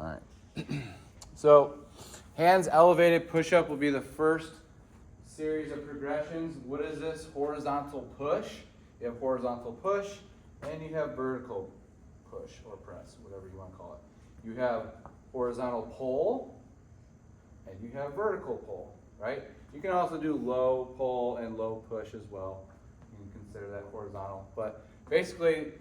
All right. So hands elevated push-up will be the first series of progressions. What is this? Horizontal push. You have horizontal push, and you have vertical push or press, whatever you want to call it. You have horizontal pull, and you have vertical pull, right? You can also do low pull and low push as well. You can consider that horizontal. But basically,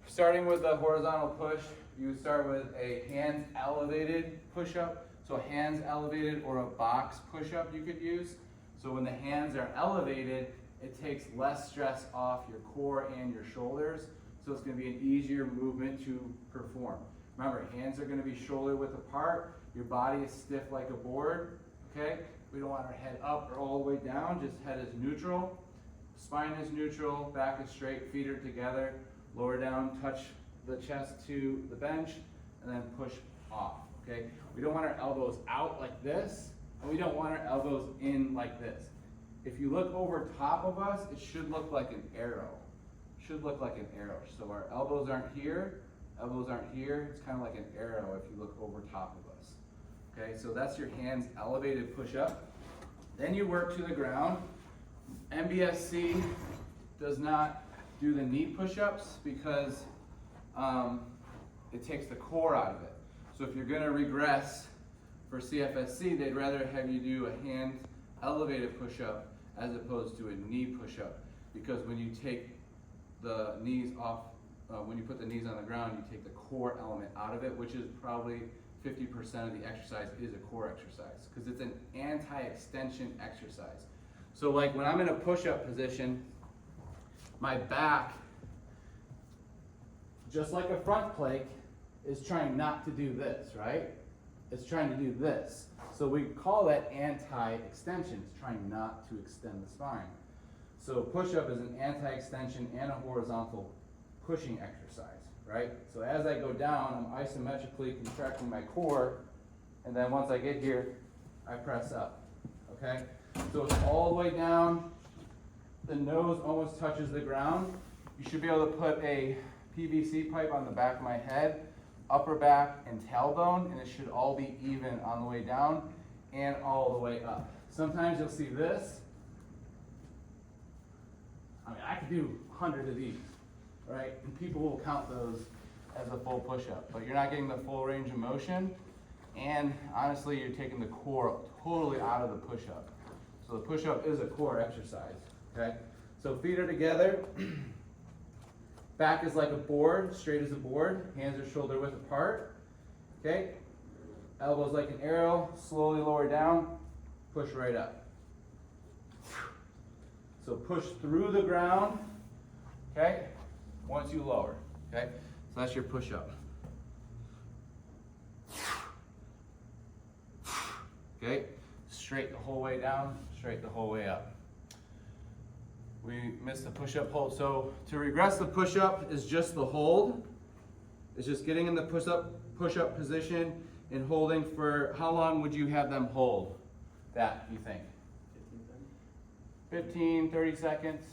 starting with the horizontal push, you start with a hands elevated push-up. So hands elevated or a box push-up you could use. So when the hands are elevated, it takes less stress off your core and your shoulders. So it's going to be an easier movement to perform. Remember, hands are going to be shoulder width apart. Your body is stiff like a board. Okay? We don't want our head up or all the way down. Just head is neutral. Spine is neutral. Back is straight. Feet are together. Lower down. Touch the chest to the bench. And then push off. Okay? We don't want our elbows out like this. And we don't want our elbows in like this. If you look over top of us, it should look like an arrow. Should look like an arrow. So our elbows aren't here. Elbows aren't here. It's kind of like an arrow if you look over top of us. Okay, so that's your hands elevated push-up. Then you work to the ground. MBSC does not do the knee push-ups because it takes the core out of it. So if you're going to regress for CFSC, they'd rather have you do a hand elevated push-up as opposed to a knee push-up, because when you take the knees off, when you put the knees on the ground, you take the core element out of it, which is probably 50% of the exercise is a core exercise, because it's an anti-extension exercise. So like when I'm in a push-up position, my back, just like a front plank, is trying not to do this, right? It's trying to do this. So we call that anti-extension. It's trying not to extend the spine. So push-up is an anti-extension and a horizontal pushing exercise, right? So as I go down, I'm isometrically contracting my core, and then once I get here, I press up, okay? So it's all the way down. The nose almost touches the ground. You should be able to put a PVC pipe on the back of my head, upper back and tailbone, and it should all be even on the way down and all the way up. Sometimes you'll see this. I mean, I could do 100 of these, right? And people will count those as a full push-up, but you're not getting the full range of motion, and honestly, you're taking the core totally out of the push-up. So the push-up is a core exercise, okay? So feet are together. Back is like a board, straight as a board. Hands are shoulder width apart. Okay? Elbows like an arrow, slowly lower down, push right up. So push through the ground, okay? Once you lower, okay? So that's your push-up. Okay? Straight the whole way down, straight the whole way up. We missed the push-up hold. So to regress the push-up is just the hold. It's just getting in the push-up position and holding for, how long would you have them hold that, you think? 15, 30 seconds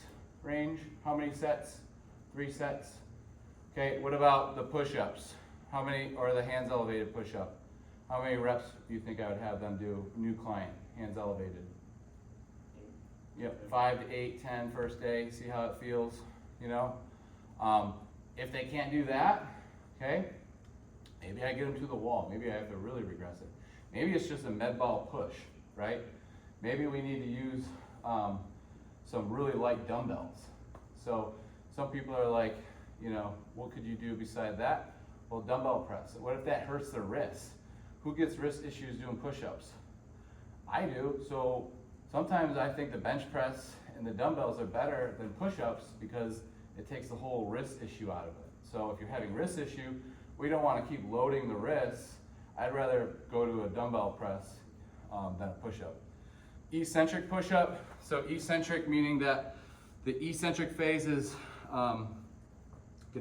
range. How many sets? 3 sets. Okay, what about the push-ups? How many, or the hands elevated push-up? How many reps do you think I would have them do? New client, hands elevated. Yep, 5 to 8, 10 first day, see how it feels, you know? If they can't do that, okay, maybe I get them to the wall. Maybe I have to really regress it. Maybe it's just a med ball push, right? Maybe we need to use some really light dumbbells. So some people are like, you know, what could you do beside that? Well, dumbbell press. What if that hurts their wrists? Who gets wrist issues doing push-ups? I do, so sometimes I think the bench press and the dumbbells are better than push-ups because it takes the whole wrist issue out of it. So if you're having wrist issue, we don't want to keep loading the wrists. I'd rather go to a dumbbell press than a push-up. Eccentric push-up. So eccentric meaning that the eccentric phase is going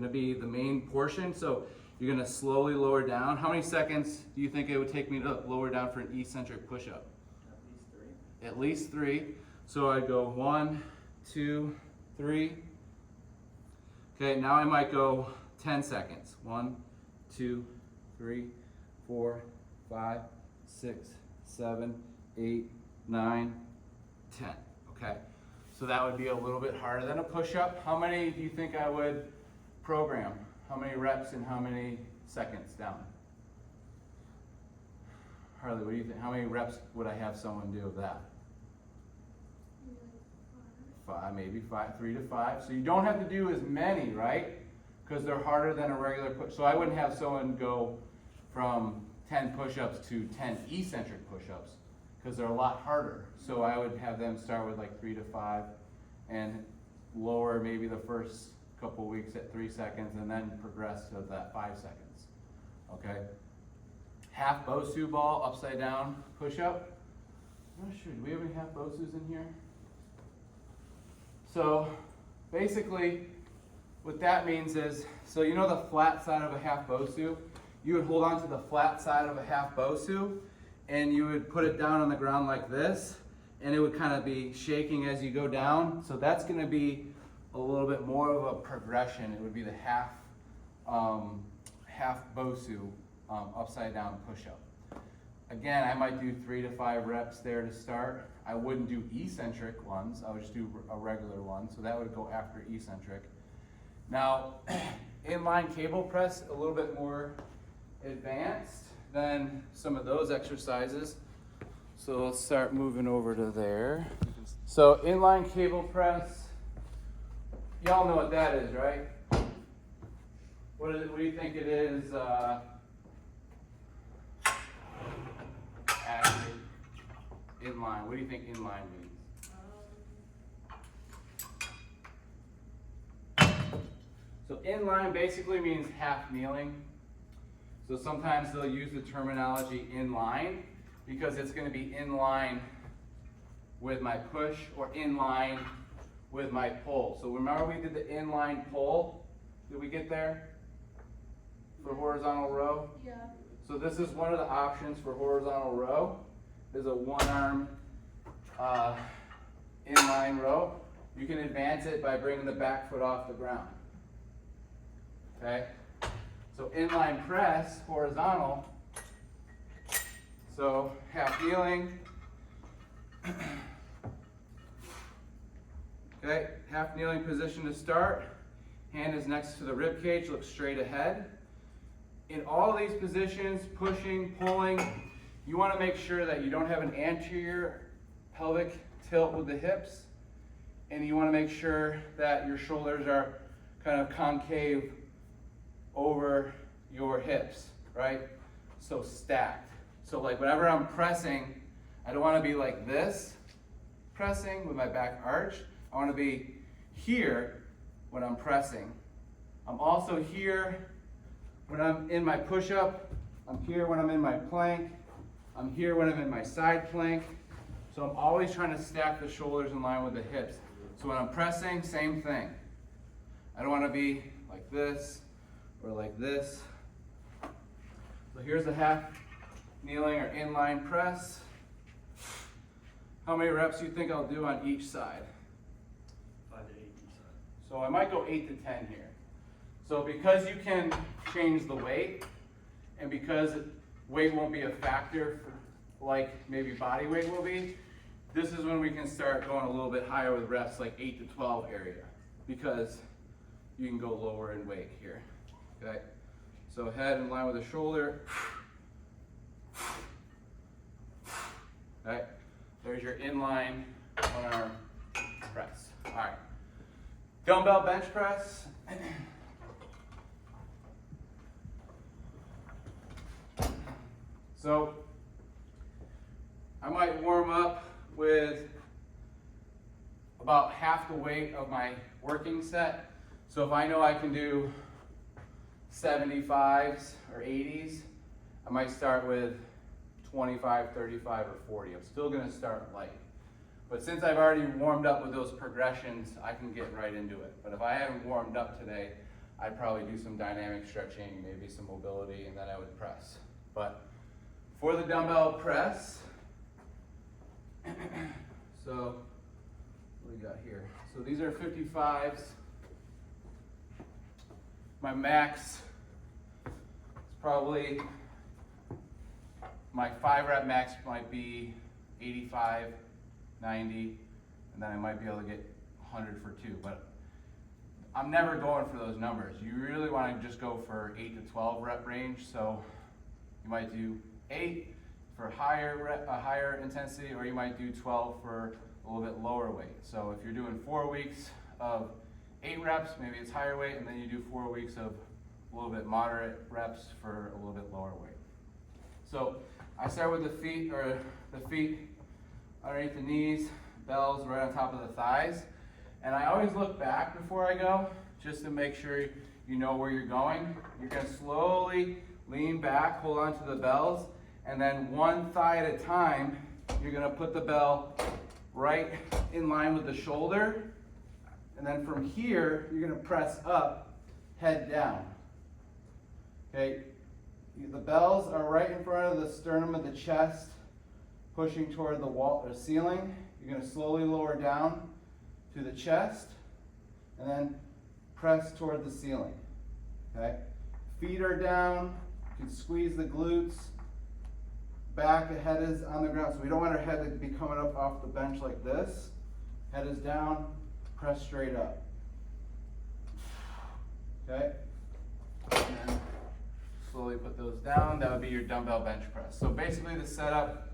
to be the main portion. So you're going to slowly lower down. How many seconds do you think it would take me to lower down for an eccentric push-up? At least 3. So I'd go 1, 2, 3. Okay, now I might go 10 seconds. 1, 2, 3, 4, 5, 6, 7, 8, 9, 10. Okay, so that would be a little bit harder than a push-up. How many do you think I would program? How many reps and how many seconds down? Harley, what do you think? How many reps would I have someone do of that? 5, maybe 5, 3 to 5. So you don't have to do as many, right? Because they're harder than a regular push. So I wouldn't have someone go from 10 push-ups to 10 eccentric push-ups because they're a lot harder. So I would have them start with like 3 to 5 and lower maybe the first couple weeks at 3 seconds and then progress to that 5 seconds. Okay? Half Bosu ball, upside down push-up. I'm not sure, do we have any half Bosus in here? So basically, what that means is, so you know the flat side of a half Bosu? You would hold on to the flat side of a half Bosu and you would put it down on the ground like this and it would kind of be shaking as you go down. So that's going to be a little bit more of a progression. It would be the half Bosu upside down push-up. Again, I might do 3 to 5 reps there to start. I wouldn't do eccentric ones. I would just do a regular one. So that would go after eccentric. Now, inline cable press, a little bit more advanced than some of those exercises. So let's start moving over to there. So inline cable press, y'all know what that is, right? What do you think it is? Actually, inline. What do you think inline means? So inline basically means half kneeling. So sometimes they'll use the terminology inline because it's going to be in line with my push or in line with my pull. So remember we did the inline pull? Did we get there? For horizontal row? Yeah. So this is one of the options for horizontal row. Is a one-arm inline row. You can advance it by bringing the back foot off the ground. Okay? So inline press, horizontal. So half kneeling. Okay, half kneeling position to start. Hand is next to the rib cage, look straight ahead. In all these positions, pushing, pulling, you want to make sure that you don't have an anterior pelvic tilt with the hips, and you want to make sure that your shoulders are kind of concave over your hips, right? So stacked. So like whenever I'm pressing, I don't want to be like this, pressing with my back arched. I want to be here when I'm pressing. I'm also here when I'm in my push-up. I'm here when I'm in my plank. I'm here when I'm in my side plank. So I'm always trying to stack the shoulders in line with the hips. So when I'm pressing, same thing. I don't want to be like this or like this. So here's a half kneeling or inline press. How many reps do you think I'll do on each side? 5 to 8 each side. So I might go 8 to 10 here. So because you can change the weight, and because weight won't be a factor for like maybe body weight will be, this is when we can start going a little bit higher with reps like 8 to 12 area, because you can go lower in weight here. Okay, so head in line with the shoulder. Okay, there's your inline one-arm press. All right, dumbbell bench press. So I might warm up with about half the weight of my working set. So if I know I can do 75s or 80s, I might start with 25, 35, or 40. I'm still gonna start light. But since I've already warmed up with those progressions, I can get right into it. But if I haven't warmed up today, I'd probably do some dynamic stretching, maybe some mobility, and then I would press. But for the dumbbell press, so what do we got here? So these are 55s. My max is probably my 5 rep max might be 85, 90, and then I might be able to get 100 for 2, but I'm never going for those numbers. You really want to just go for 8 to 12 rep range. So you might do 8 for higher intensity, or you might do 12 for a little bit lower weight. So if you're doing 4 weeks of 8 reps, maybe it's higher weight, and then you do 4 weeks of a little bit moderate reps for a little bit lower weight. So I start with the feet underneath the knees, bells right on top of the thighs. And I always look back before I go, just to make sure you know where you're going. You're gonna slowly lean back, hold on to the bells, and then one thigh at a time, you're gonna put the bell right in line with the shoulder. And then from here, you're gonna press up, head down. Okay, the bells are right in front of the sternum of the chest, pushing toward the wall or ceiling. You're gonna slowly lower down to the chest, and then press toward the ceiling. Okay, feet are down. You can squeeze the glutes. Back, the head is on the ground, so we don't want our head to be coming up off the bench like this. Head is down. Press straight up. Okay, and then slowly put those down. That would be your dumbbell bench press. So basically, the setup: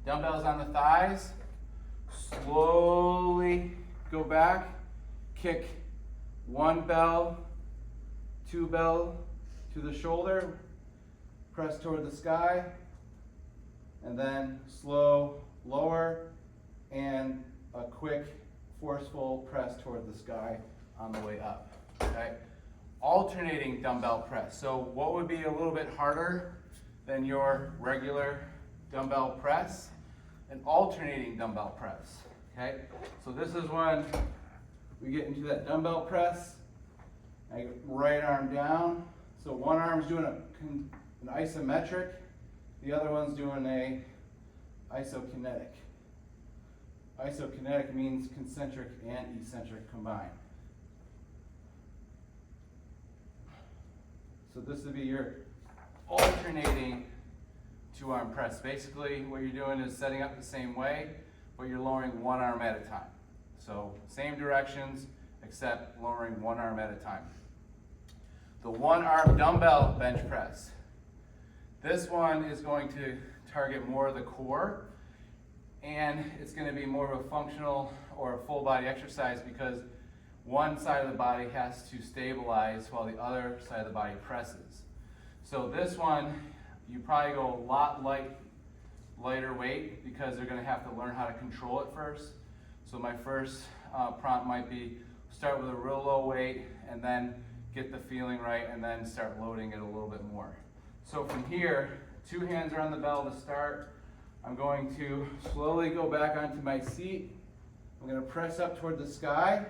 dumbbells on the thighs. Slowly go back, kick 1 bell, 2 bell to the shoulder, press toward the sky, and then slow, lower, and a quick, forceful press toward the sky on the way up. Okay? Alternating dumbbell press. So what would be a little bit harder than your regular dumbbell press? An alternating dumbbell press, okay? So this is when we get into that dumbbell press. I get right arm down. So one arm's doing an isometric, the other one's doing a isokinetic. Isokinetic means concentric and eccentric combined. So this would be your alternating 2-arm press. Basically, what you're doing is setting up the same way, but you're lowering 1 arm at a time. So same directions, except lowering 1 arm at a time. The 1-arm dumbbell bench press. This one is going to target more of the core, and it's going to be more of a functional or a full body exercise because one side of the body has to stabilize while the other side of the body presses. So this one, you probably go a lot lighter weight because they're going to have to learn how to control it first. So my first prompt might be start with a real low weight and then get the feeling right and then start loading it a little bit more. So from here, 2 hands are on the bell to start. I'm going to slowly go back onto my seat. I'm going to press up toward the sky.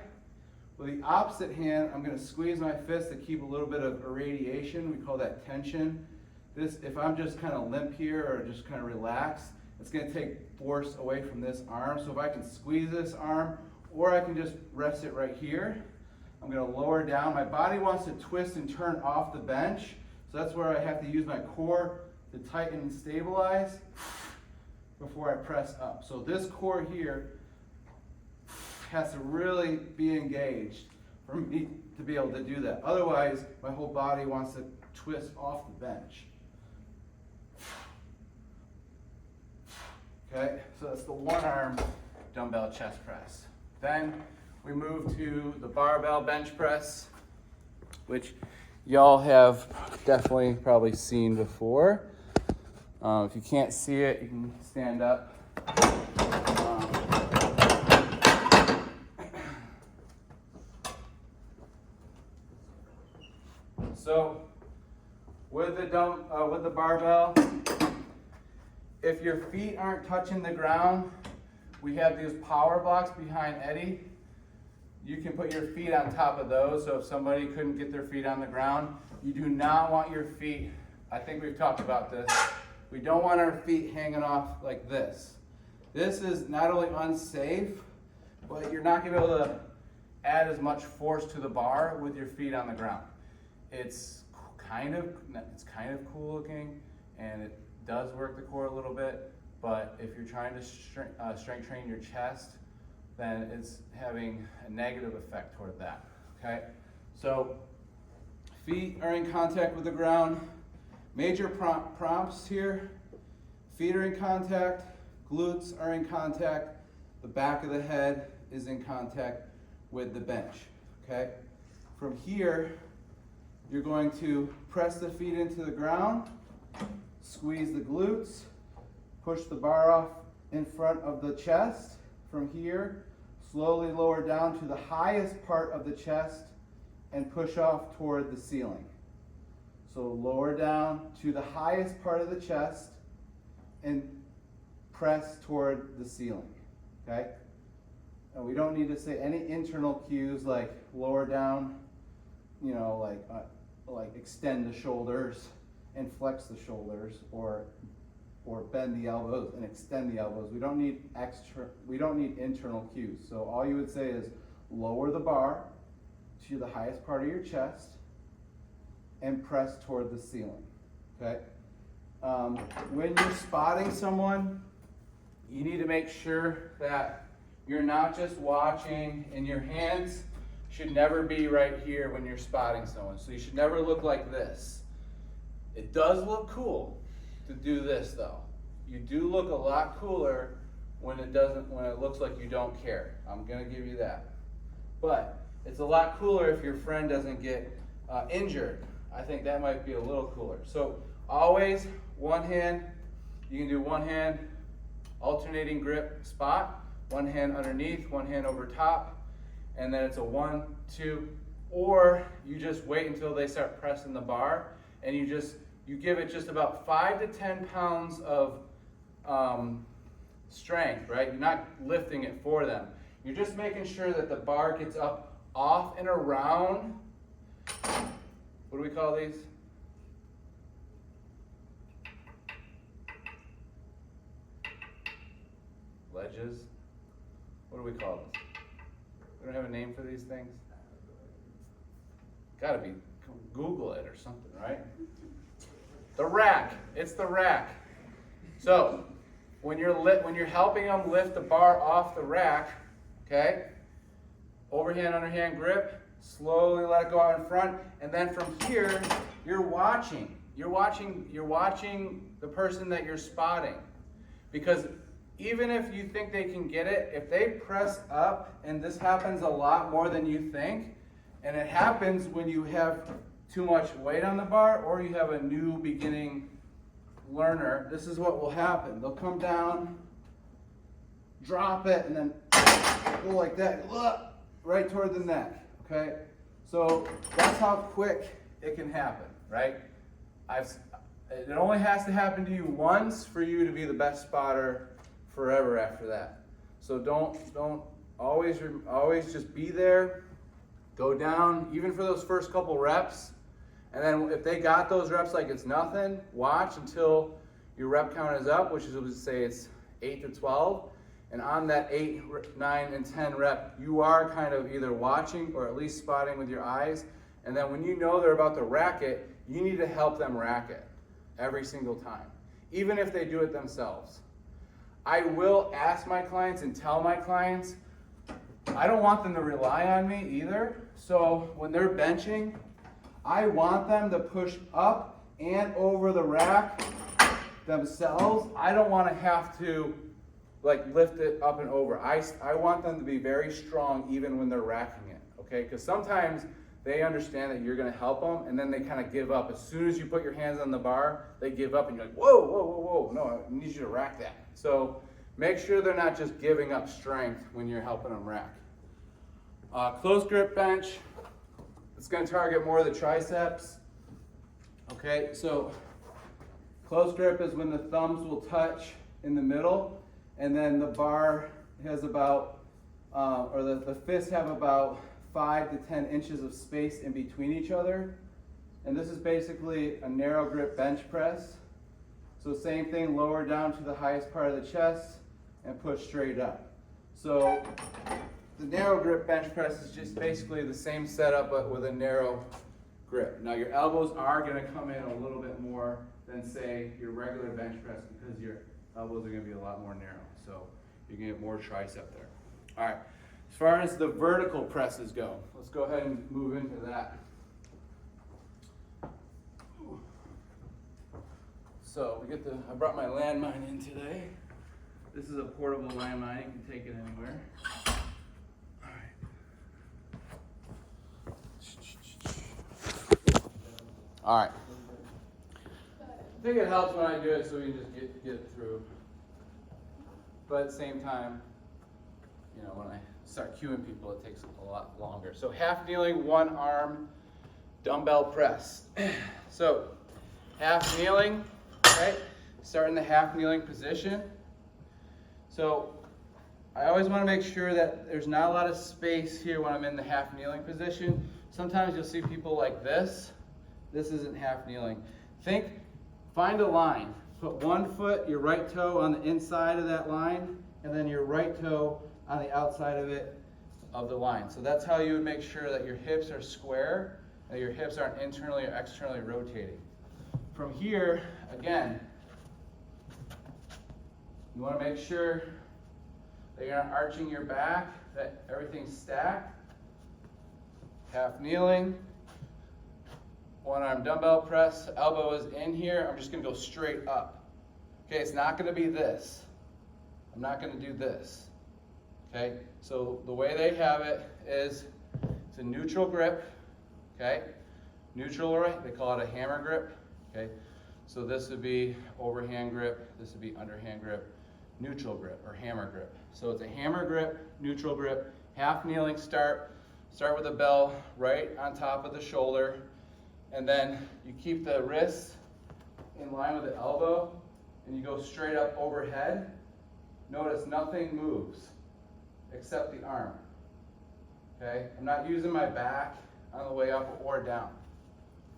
With the opposite hand, I'm going to squeeze my fist to keep a little bit of irradiation. We call that tension. This, if I'm just kind of limp here or just kind of relaxed, it's going to take force away from this arm. So if I can squeeze this arm, or I can just rest it right here, I'm going to lower down. My body wants to twist and turn off the bench, so that's where I have to use my core to tighten and stabilize before I press up. So this core here has to really be engaged for me to be able to do that. Otherwise, my whole body wants to twist off the bench. Okay, so that's the 1-arm dumbbell chest press. Then we move to the barbell bench press, which y'all have definitely probably seen before. If you can't see it, you can stand up. So with the barbell, if your feet aren't touching the ground, we have these power blocks behind Eddie. You can put your feet on top of those, so if somebody couldn't get their feet on the ground, you do not want your feet, I think we've talked about this, we don't want our feet hanging off like this. This is not only unsafe, but you're not going to be able to add as much force to the bar with your feet on the ground. It's kind of cool looking, and does work the core a little bit, but if you're trying to strength train your chest, then it's having a negative effect toward that, okay? So feet are in contact with the ground. Major prompts here: feet are in contact, glutes are in contact, the back of the head is in contact with the bench, okay? From here, you're going to press the feet into the ground, squeeze the glutes, push the bar off in front of the chest. From here, slowly lower down to the highest part of the chest and push off toward the ceiling. So lower down to the highest part of the chest and press toward the ceiling, okay? And we don't need to say any internal cues like lower down, you know, like extend the shoulders and flex the shoulders, or bend the elbows and extend the elbows. We don't need internal cues. So all you would say is lower the bar to the highest part of your chest and press toward the ceiling, okay? When you're spotting someone, you need to make sure that you're not just watching, and your hands should never be right here when you're spotting someone. So you should never look like this. It does look cool to do this though. You do look a lot cooler when it looks like you don't care. I'm gonna give you that. But it's a lot cooler if your friend doesn't get injured. I think that might be a little cooler. So always one hand, you can do one hand alternating grip spot, one hand underneath, one hand over top, and then it's a 1, 2, or you just wait until they start pressing the bar, and you give it just about 5 to 10 pounds of strength, right? You're not lifting it for them. You're just making sure that the bar gets up off and around. What do we call these? Ledges? What do we call this? We don't have a name for these things? Gotta be, Google it or something, right? The rack, it's the rack. So, when you're helping them lift the bar off the rack, okay? Overhand, underhand grip, slowly let it go out in front, and then from here, you're watching. You're watching the person that you're spotting. Because even if you think they can get it, if they press up, and this happens a lot more than you think, and it happens when you have too much weight on the bar or you have a new beginning learner, this is what will happen. They'll come down, drop it, and then go like that, right toward the neck, okay? So that's how quick it can happen, right? It only has to happen to you once for you to be the best spotter forever after that. So don't always just be there, go down, even for those first couple reps, and then if they got those reps like it's nothing, watch until your rep count is up, which is, we'll say it's 8 to 12, and on that 8, 9, and 10 rep, you are kind of either watching or at least spotting with your eyes, and then when you know they're about to rack it, you need to help them rack it every single time, even if they do it themselves. I will ask my clients and tell my clients, I don't want them to rely on me either. So when they're benching, I want them to push up and over the rack themselves. I don't want to have to like lift it up and over. I want them to be very strong even when they're racking it, okay? Because sometimes they understand that you're going to help them, and then they kind of give up. As soon as you put your hands on the bar, they give up, and you're like, whoa, whoa, whoa, whoa, no, I need you to rack that. So make sure they're not just giving up strength when you're helping them rack. Close grip bench, it's going to target more of the triceps. Okay, so close grip is when the thumbs will touch in the middle, and then the bar has about, or the fists have about 5 to 10 inches of space in between each other. And this is basically a narrow grip bench press. So same thing, lower down to the highest part of the chest and push straight up. So the narrow grip bench press is just basically the same setup but with a narrow grip. Now your elbows are gonna come in a little bit more than say your regular bench press because your elbows are gonna be a lot more narrow. So you can get more tricep there. All right, as far as the vertical presses go, let's go ahead and move into that. So we get I brought my landmine in today. This is a portable landmine, you can take it anywhere. All right. All right. I think it helps when I do it so we can just get it through. But at the same time, you know, when I start cueing people, it takes a lot longer. So half kneeling, one arm, dumbbell press. So half kneeling, right? Start in the half kneeling position. So I always want to make sure that there's not a lot of space here when I'm in the half kneeling position. Sometimes you'll see people like this. This isn't half kneeling. Find a line. Put one foot, your right toe on the inside of that line, and then your right toe on the outside of the line. So that's how you would make sure that your hips are square, that your hips aren't internally or externally rotating. From here, again, you want to make sure that you're not arching your back, that everything's stacked. Half kneeling. One arm dumbbell press, elbow is in here. I'm just going to go straight up. Okay, it's not going to be this. I'm not going to do this. Okay, so the way they have it is it's a neutral grip. Okay, neutral, right? They call it a hammer grip. Okay, so this would be overhand grip. This would be underhand grip. Neutral grip or hammer grip. So it's a hammer grip, neutral grip, half kneeling. Start with the bell right on top of the shoulder. And then you keep the wrist in line with the elbow and you go straight up overhead. Notice nothing moves except the arm. Okay? I'm not using my back on the way up or down.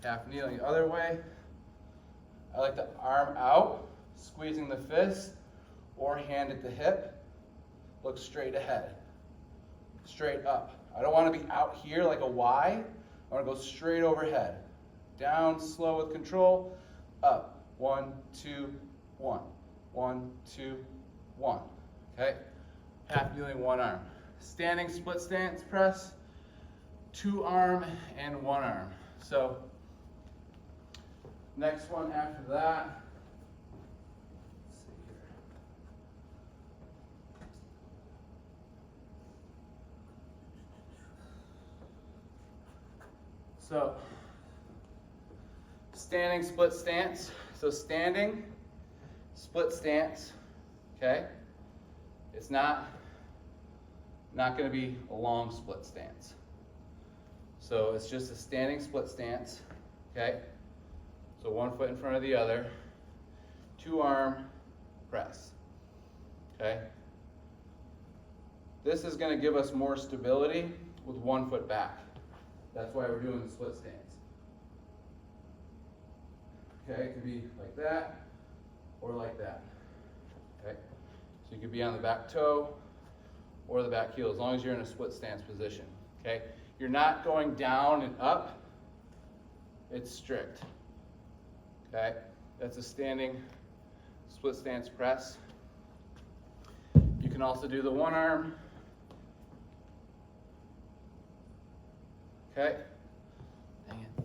Half kneeling the other way. I like the arm out, squeezing the fist or hand at the hip. Look straight ahead. Straight up. I don't want to be out here like a Y. I want to go straight overhead. Down, slow with control, up. 1, 2, 1. 1, 2, 1. Okay? Half kneeling, one arm. Standing split stance press, 2 arm and 1 arm. So, next one after that. Let's see here. So, standing split stance. So standing split stance, okay? It's not going to be a long split stance. So it's just a standing split stance, okay? So 1 foot in front of the other, 2 arm press, okay? This is going to give us more stability with 1 foot back. That's why we're doing the split stance. Okay, it could be like that or like that. Okay, so you could be on the back toe or the back heel as long as you're in a split stance position. Okay, you're not going down and up, it's strict. Okay, that's a standing split stance press. You can also do the 1 arm. Okay. Dang it.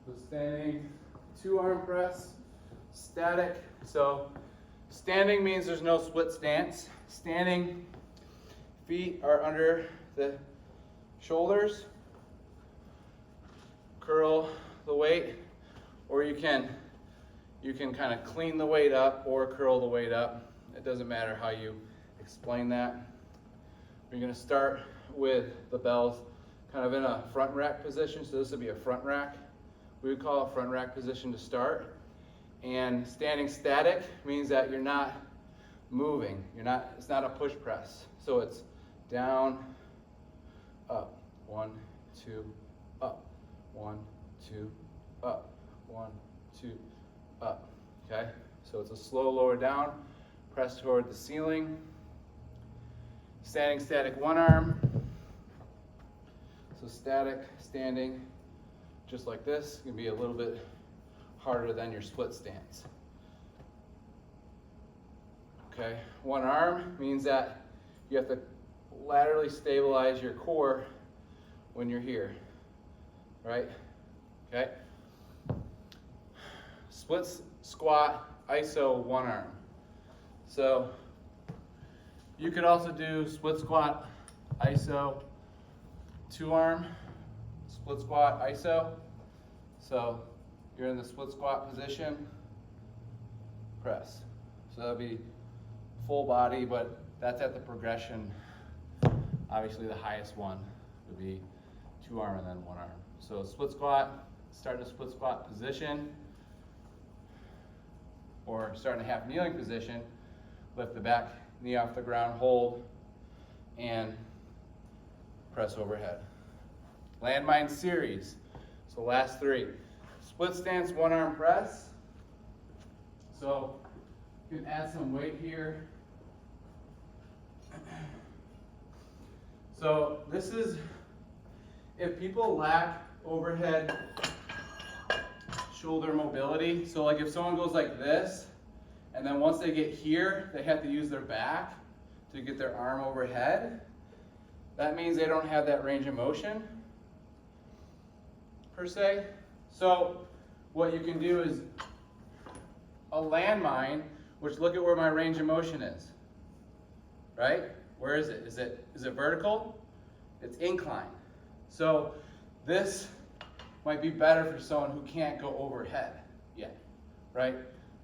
So standing 2 arm press, static. So standing means there's no split stance. Standing, feet are under the shoulders. Curl the weight, or you can kind of clean the weight up or curl the weight up. It doesn't matter how you explain that. We're going to start with the bells kind of in a front rack position. So this would be a front rack. We would call it front rack position to start. And standing static means that you're not moving. It's not a push press. So it's down, up. 1, 2, 1, 2, up, 1, 2, up, okay? So it's a slow lower down, press toward the ceiling. Standing, static, one arm. So static, standing, just like this, can be a little bit harder than your split stance. Okay, one arm means that you have to laterally stabilize your core when you're here, right? Okay. Split squat, iso, one arm. So you could also do split squat, iso, two arm, split squat, iso. So you're in the split squat position, press. So that'll be full body, but that's at the progression. Obviously the highest one would be two arm and then one arm. So split squat, start in a split squat position, or start in a half kneeling position, lift the back knee off the ground, hold, and press overhead. Landmine series, so last three. Split stance, one arm press. So you can add some weight here. So this is, if people lack overhead shoulder mobility, so like if someone goes like this, and then once they get here, they have to use their back to get their arm overhead, that means they don't have that range of motion, per se. So what you can do is a landmine, which look at where my range of motion is, right? Where is it? Is it vertical? It's incline. So this might be better for someone who can't go overhead yet, right?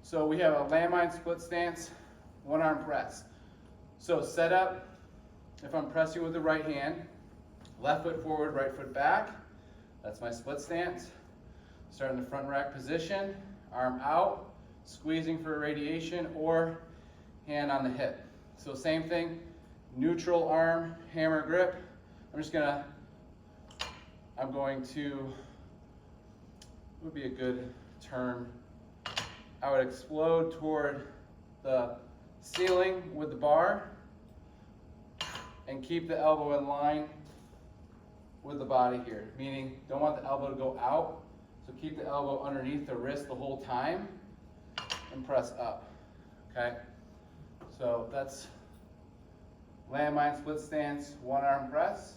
So we have a landmine split stance, one arm press. So set up, if I'm pressing with the right hand, left foot forward, right foot back. That's my split stance. Start in the front rack position, arm out, squeezing for radiation, or hand on the hip. So same thing, neutral arm, hammer grip. I'm going to, would be a good term, I would explode toward the ceiling with the bar and keep the elbow in line with the body here, meaning don't want the elbow to go out, so keep the elbow underneath the wrist the whole time and press up, okay? So that's landmine split stance, one arm press.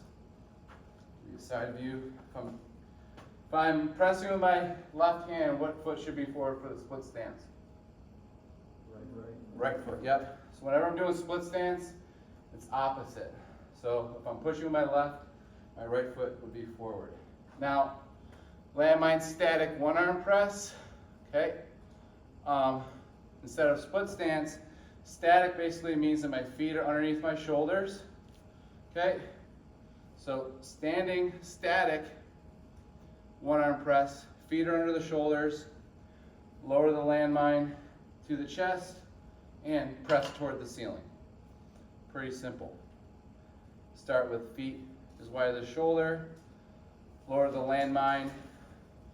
Side view. If I'm pressing with my left hand, what foot should be forward for the split stance? Right foot, yep. So whenever I'm doing split stance, it's opposite. So if I'm pushing with my left, my right foot would be forward. Now, landmine static one arm press, okay? Instead of split stance, static basically means that my feet are underneath my shoulders, okay? So standing static, one arm press, feet are under the shoulders, lower the landmine to the chest, and press toward the ceiling. Pretty simple. Start with feet as wide as the shoulder, lower the landmine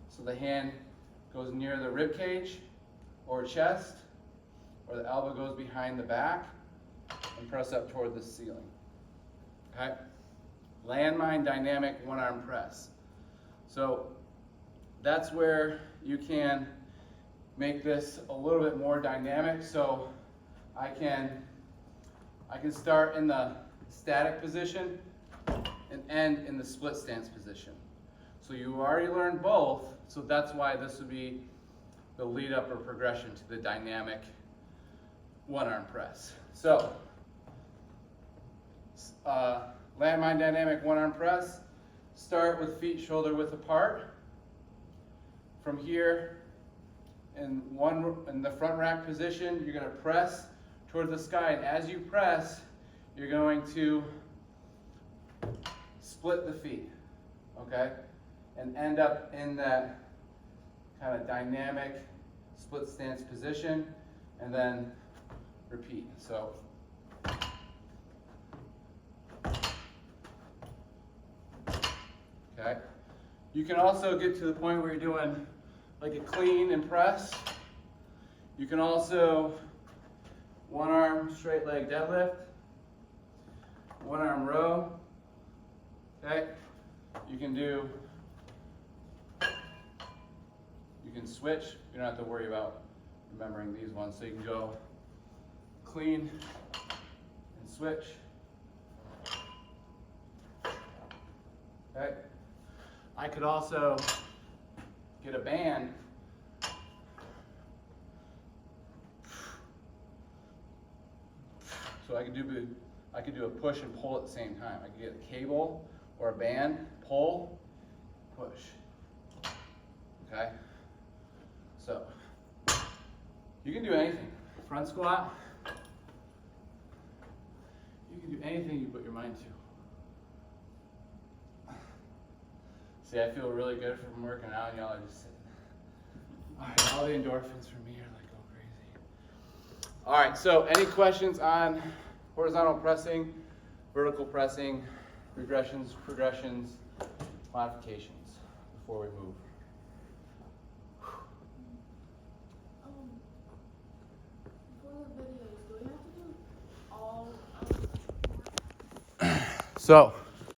so the hand goes near the rib cage or chest, or the elbow goes behind the back, and press up toward the ceiling. Okay? Landmine dynamic one arm press. So that's where you can make this a little bit more dynamic. So I can start in the static position and end in the split stance position. So you already learned both, so that's why this would be the lead up or progression to the dynamic one arm press. So landmine dynamic one arm press, start with feet shoulder width apart. From here, in the front rack position, you're going to press toward the sky, and as you press, you're going to split the feet, okay? And end up in that kind of dynamic split stance position, and then repeat. So okay, You can also get to the point where you're doing like a clean and press. You can also one arm straight leg deadlift, one arm row. Okay? You can switch. You don't have to worry about remembering these ones. So you can go clean and switch. Okay? I could also get a band. So I could do a push and pull at the same time. I could get a cable or a band, pull, push. Okay? So you can do anything. Front squat. You can do anything you put your mind to. See, I feel really good from working out, and y'all are just sitting. All right, all the endorphins from me are like go crazy. All right, so any questions on horizontal pressing, vertical pressing, regressions, progressions, modifications before we move? For the videos, do we have to do all So